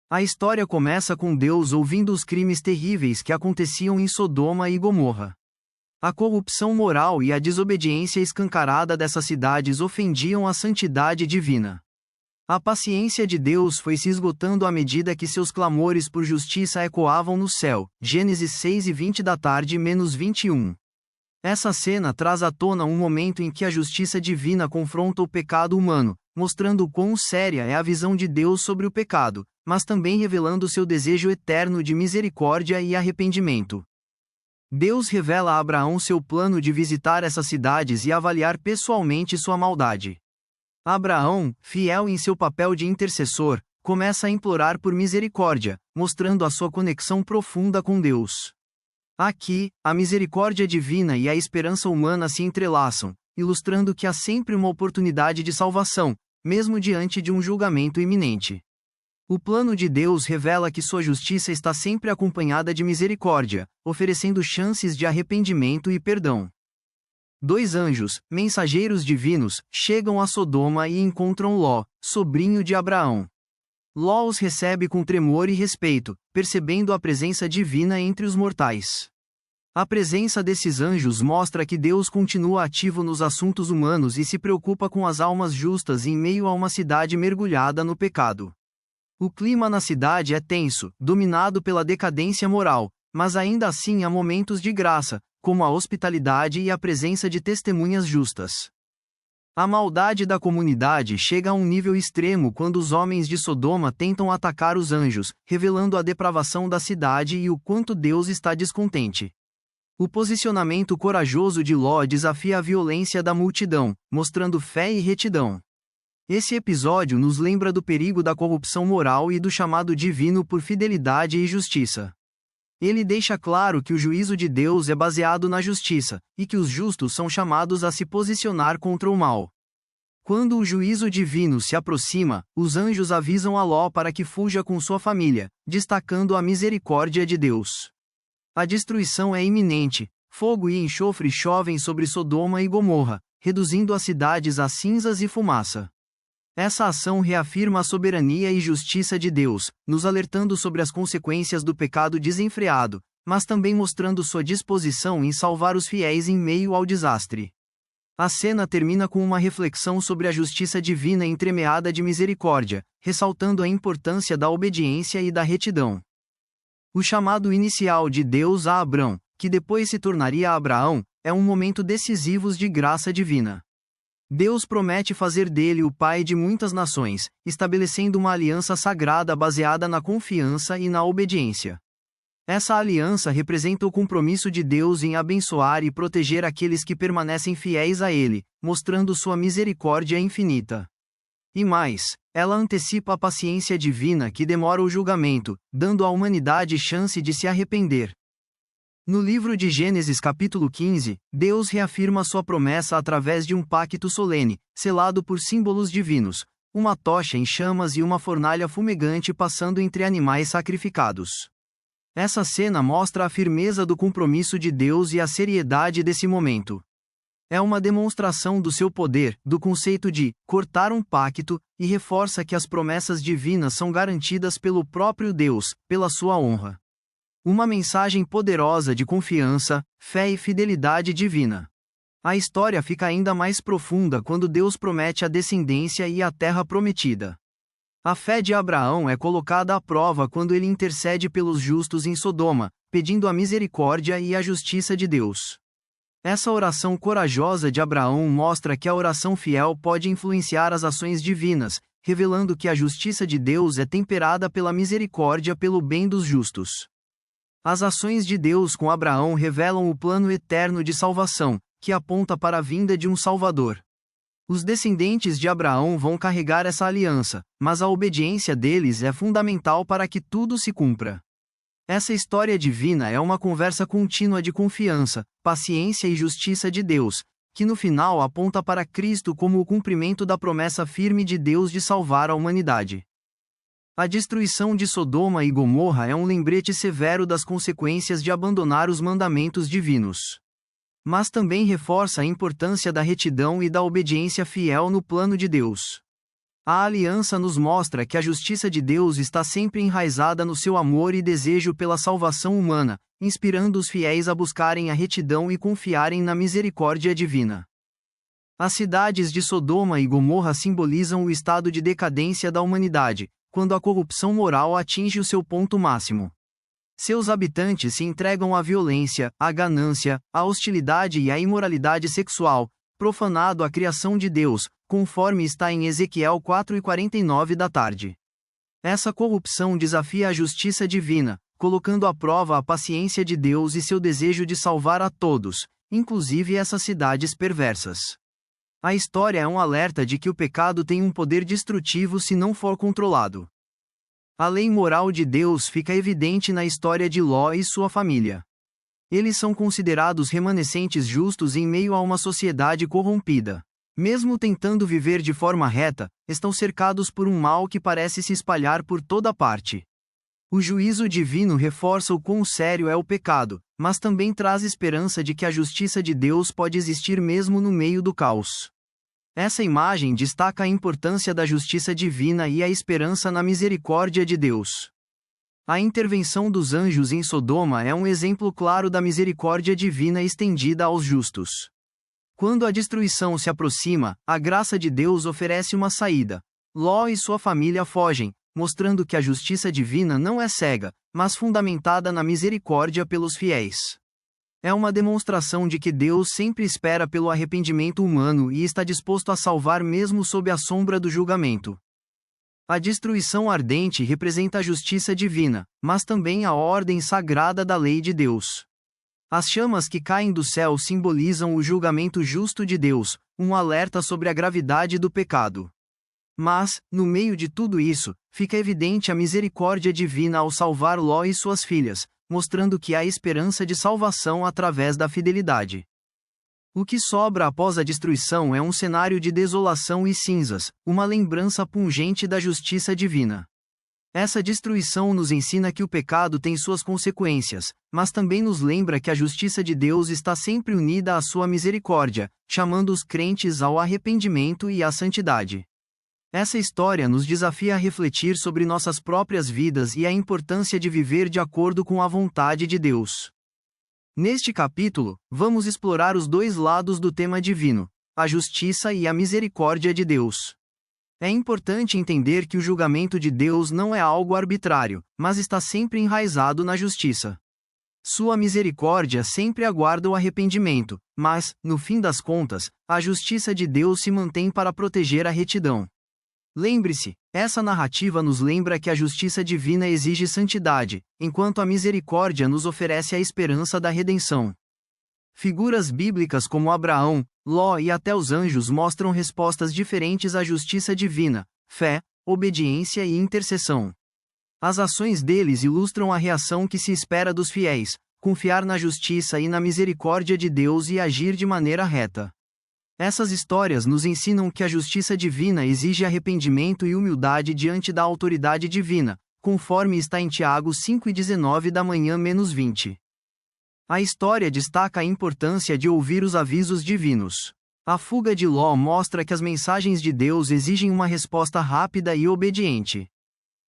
A história começa com Deus ouvindo os crimes terríveis que aconteciam em Sodoma e Gomorra. A corrupção moral e a desobediência escancarada dessas cidades ofendiam a santidade divina. A paciência de Deus foi se esgotando à medida que seus clamores por justiça ecoavam no céu. Gênesis 6:20 da tarde - 21. Essa cena traz à tona um momento em que a justiça divina confronta o pecado humano, mostrando quão séria é a visão de Deus sobre o pecado, mas também revelando seu desejo eterno de misericórdia e arrependimento. Deus revela a Abraão seu plano de visitar essas cidades e avaliar pessoalmente sua maldade. Abraão, fiel em seu papel de intercessor, começa a implorar por misericórdia, mostrando a sua conexão profunda com Deus. Aqui, a misericórdia divina e a esperança humana se entrelaçam, ilustrando que há sempre uma oportunidade de salvação, mesmo diante de um julgamento iminente. O plano de Deus revela que sua justiça está sempre acompanhada de misericórdia, oferecendo chances de arrependimento e perdão. 2 anjos, mensageiros divinos, chegam a Sodoma e encontram Ló, sobrinho de Abraão. Ló os recebe com tremor e respeito, percebendo a presença divina entre os mortais. A presença desses anjos mostra que Deus continua ativo nos assuntos humanos e se preocupa com as almas justas em meio a uma cidade mergulhada no pecado. O clima na cidade é tenso, dominado pela decadência moral, mas ainda assim há momentos de graça, como a hospitalidade e a presença de testemunhas justas. A maldade da comunidade chega a um nível extremo quando os homens de Sodoma tentam atacar os anjos, revelando a depravação da cidade e o quanto Deus está descontente. O posicionamento corajoso de Ló desafia a violência da multidão, mostrando fé e retidão. Esse episódio nos lembra do perigo da corrupção moral e do chamado divino por fidelidade e justiça. Ele deixa claro que o juízo de Deus é baseado na justiça, e que os justos são chamados a se posicionar contra o mal. Quando o juízo divino se aproxima, os anjos avisam a Ló para que fuja com sua família, destacando a misericórdia de Deus. A destruição é iminente, fogo e enxofre chovem sobre Sodoma e Gomorra, reduzindo as cidades a cinzas e fumaça. Essa ação reafirma a soberania e justiça de Deus, nos alertando sobre as consequências do pecado desenfreado, mas também mostrando sua disposição em salvar os fiéis em meio ao desastre. A cena termina com uma reflexão sobre a justiça divina entremeada de misericórdia, ressaltando a importância da obediência e da retidão. O chamado inicial de Deus a Abrão, que depois se tornaria Abraão, é um momento decisivo de graça divina. Deus promete fazer dele o pai de muitas nações, estabelecendo uma aliança sagrada baseada na confiança e na obediência. Essa aliança representa o compromisso de Deus em abençoar e proteger aqueles que permanecem fiéis a Ele, mostrando sua misericórdia infinita. E mais, ela antecipa a paciência divina que demora o julgamento, dando à humanidade chance de se arrepender. No livro de Gênesis capítulo 15, Deus reafirma sua promessa através de um pacto solene, selado por símbolos divinos, uma tocha em chamas e uma fornalha fumegante passando entre animais sacrificados. Essa cena mostra a firmeza do compromisso de Deus e a seriedade desse momento. É uma demonstração do seu poder, do conceito de cortar um pacto, e reforça que as promessas divinas são garantidas pelo próprio Deus, pela sua honra. Uma mensagem poderosa de confiança, fé e fidelidade divina. A história fica ainda mais profunda quando Deus promete a descendência e a terra prometida. A fé de Abraão é colocada à prova quando ele intercede pelos justos em Sodoma, pedindo a misericórdia e a justiça de Deus. Essa oração corajosa de Abraão mostra que a oração fiel pode influenciar as ações divinas, revelando que a justiça de Deus é temperada pela misericórdia pelo bem dos justos. As ações de Deus com Abraão revelam o plano eterno de salvação, que aponta para a vinda de um Salvador. Os descendentes de Abraão vão carregar essa aliança, mas a obediência deles é fundamental para que tudo se cumpra. Essa história divina é uma conversa contínua de confiança, paciência e justiça de Deus, que no final aponta para Cristo como o cumprimento da promessa firme de Deus de salvar a humanidade. A destruição de Sodoma e Gomorra é um lembrete severo das consequências de abandonar os mandamentos divinos. Mas também reforça a importância da retidão e da obediência fiel no plano de Deus. A aliança nos mostra que a justiça de Deus está sempre enraizada no seu amor e desejo pela salvação humana, inspirando os fiéis a buscarem a retidão e confiarem na misericórdia divina. As cidades de Sodoma e Gomorra simbolizam o estado de decadência da humanidade, quando a corrupção moral atinge o seu ponto máximo. Seus habitantes se entregam à violência, à ganância, à hostilidade e à imoralidade sexual, profanando a criação de Deus, conforme está em Ezequiel 4:49 da tarde. Essa corrupção desafia a justiça divina, colocando à prova a paciência de Deus e seu desejo de salvar a todos, inclusive essas cidades perversas. A história é um alerta de que o pecado tem um poder destrutivo se não for controlado. A lei moral de Deus fica evidente na história de Ló e sua família. Eles são considerados remanescentes justos em meio a uma sociedade corrompida. Mesmo tentando viver de forma reta, estão cercados por um mal que parece se espalhar por toda parte. O juízo divino reforça o quão sério é o pecado, mas também traz esperança de que a justiça de Deus pode existir mesmo no meio do caos. Essa imagem destaca a importância da justiça divina e a esperança na misericórdia de Deus. A intervenção dos anjos em Sodoma é um exemplo claro da misericórdia divina estendida aos justos. Quando a destruição se aproxima, a graça de Deus oferece uma saída. Ló e sua família fogem, mostrando que a justiça divina não é cega, mas fundamentada na misericórdia pelos fiéis. É uma demonstração de que Deus sempre espera pelo arrependimento humano e está disposto a salvar mesmo sob a sombra do julgamento. A destruição ardente representa a justiça divina, mas também a ordem sagrada da lei de Deus. As chamas que caem do céu simbolizam o julgamento justo de Deus, um alerta sobre a gravidade do pecado. Mas, no meio de tudo isso, fica evidente a misericórdia divina ao salvar Ló e suas filhas, mostrando que há esperança de salvação através da fidelidade. O que sobra após a destruição é um cenário de desolação e cinzas, uma lembrança pungente da justiça divina. Essa destruição nos ensina que o pecado tem suas consequências, mas também nos lembra que a justiça de Deus está sempre unida à sua misericórdia, chamando os crentes ao arrependimento e à santidade. Essa história nos desafia a refletir sobre nossas próprias vidas e a importância de viver de acordo com a vontade de Deus. Neste capítulo, vamos explorar os dois lados do tema divino, a justiça e a misericórdia de Deus. É importante entender que o julgamento de Deus não é algo arbitrário, mas está sempre enraizado na justiça. Sua misericórdia sempre aguarda o arrependimento, mas, no fim das contas, a justiça de Deus se mantém para proteger a retidão. Lembre-se, essa narrativa nos lembra que a justiça divina exige santidade, enquanto a misericórdia nos oferece a esperança da redenção. Figuras bíblicas como Abraão, Ló e até os anjos mostram respostas diferentes à justiça divina: fé, obediência e intercessão. As ações deles ilustram a reação que se espera dos fiéis: confiar na justiça e na misericórdia de Deus e agir de maneira reta. Essas histórias nos ensinam que a justiça divina exige arrependimento e humildade diante da autoridade divina, conforme está em Tiago 5:19 da manhã-20. A história destaca a importância de ouvir os avisos divinos. A fuga de Ló mostra que as mensagens de Deus exigem uma resposta rápida e obediente.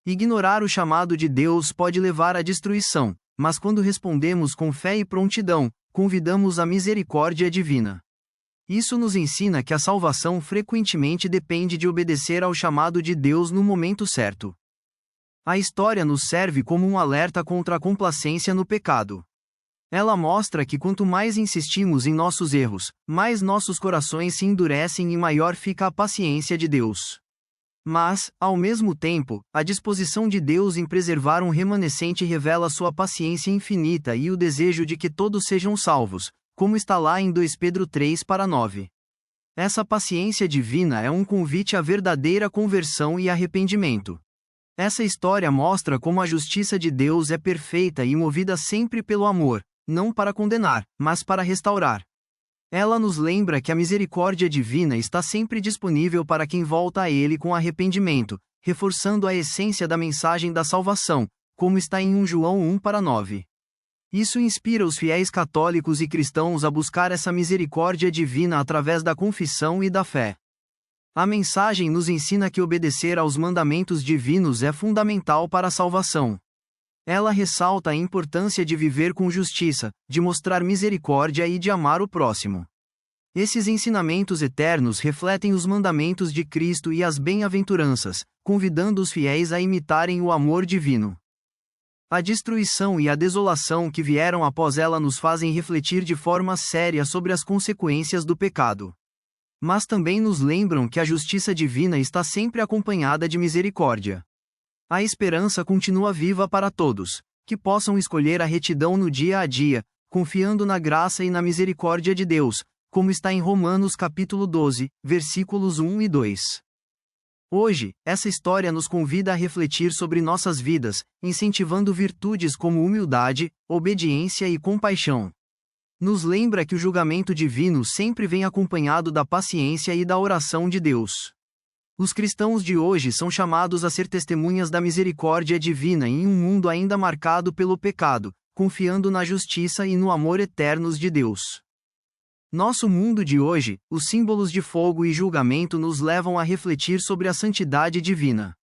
Ignorar o chamado de Deus pode levar à destruição, mas quando respondemos com fé e prontidão, convidamos a misericórdia divina. Isso nos ensina que a salvação frequentemente depende de obedecer ao chamado de Deus no momento certo. A história nos serve como um alerta contra a complacência no pecado. Ela mostra que quanto mais insistimos em nossos erros, mais nossos corações se endurecem e maior fica a paciência de Deus. Mas, ao mesmo tempo, a disposição de Deus em preservar um remanescente revela sua paciência infinita e o desejo de que todos sejam salvos, como está lá em 2 Pedro 3:9. Essa paciência divina é um convite à verdadeira conversão e arrependimento. Essa história mostra como a justiça de Deus é perfeita e movida sempre pelo amor, não para condenar, mas para restaurar. Ela nos lembra que a misericórdia divina está sempre disponível para quem volta a Ele com arrependimento, reforçando a essência da mensagem da salvação, como está em 1 João 1:9. Isso inspira os fiéis católicos e cristãos a buscar essa misericórdia divina através da confissão e da fé. A mensagem nos ensina que obedecer aos mandamentos divinos é fundamental para a salvação. Ela ressalta a importância de viver com justiça, de mostrar misericórdia e de amar o próximo. Esses ensinamentos eternos refletem os mandamentos de Cristo e as bem-aventuranças, convidando os fiéis a imitarem o amor divino. A destruição e a desolação que vieram após ela nos fazem refletir de forma séria sobre as consequências do pecado. Mas também nos lembram que a justiça divina está sempre acompanhada de misericórdia. A esperança continua viva para todos, que possam escolher a retidão no dia a dia, confiando na graça e na misericórdia de Deus, como está em Romanos capítulo 12, versículos 1 e 2. Hoje, essa história nos convida a refletir sobre nossas vidas, incentivando virtudes como humildade, obediência e compaixão. Nos lembra que o julgamento divino sempre vem acompanhado da paciência e da oração de Deus. Os cristãos de hoje são chamados a ser testemunhas da misericórdia divina em um mundo ainda marcado pelo pecado, confiando na justiça e no amor eternos de Deus. Nosso mundo de hoje, os símbolos de fogo e julgamento nos levam a refletir sobre a santidade divina.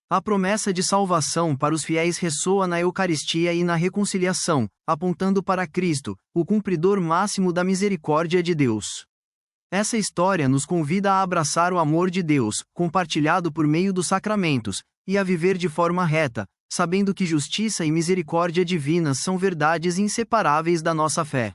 A promessa de salvação para os fiéis ressoa na Eucaristia e na reconciliação, apontando para Cristo, o cumpridor máximo da misericórdia de Deus. Essa história nos convida a abraçar o amor de Deus, compartilhado por meio dos sacramentos, e a viver de forma reta, sabendo que justiça e misericórdia divinas são verdades inseparáveis da nossa fé.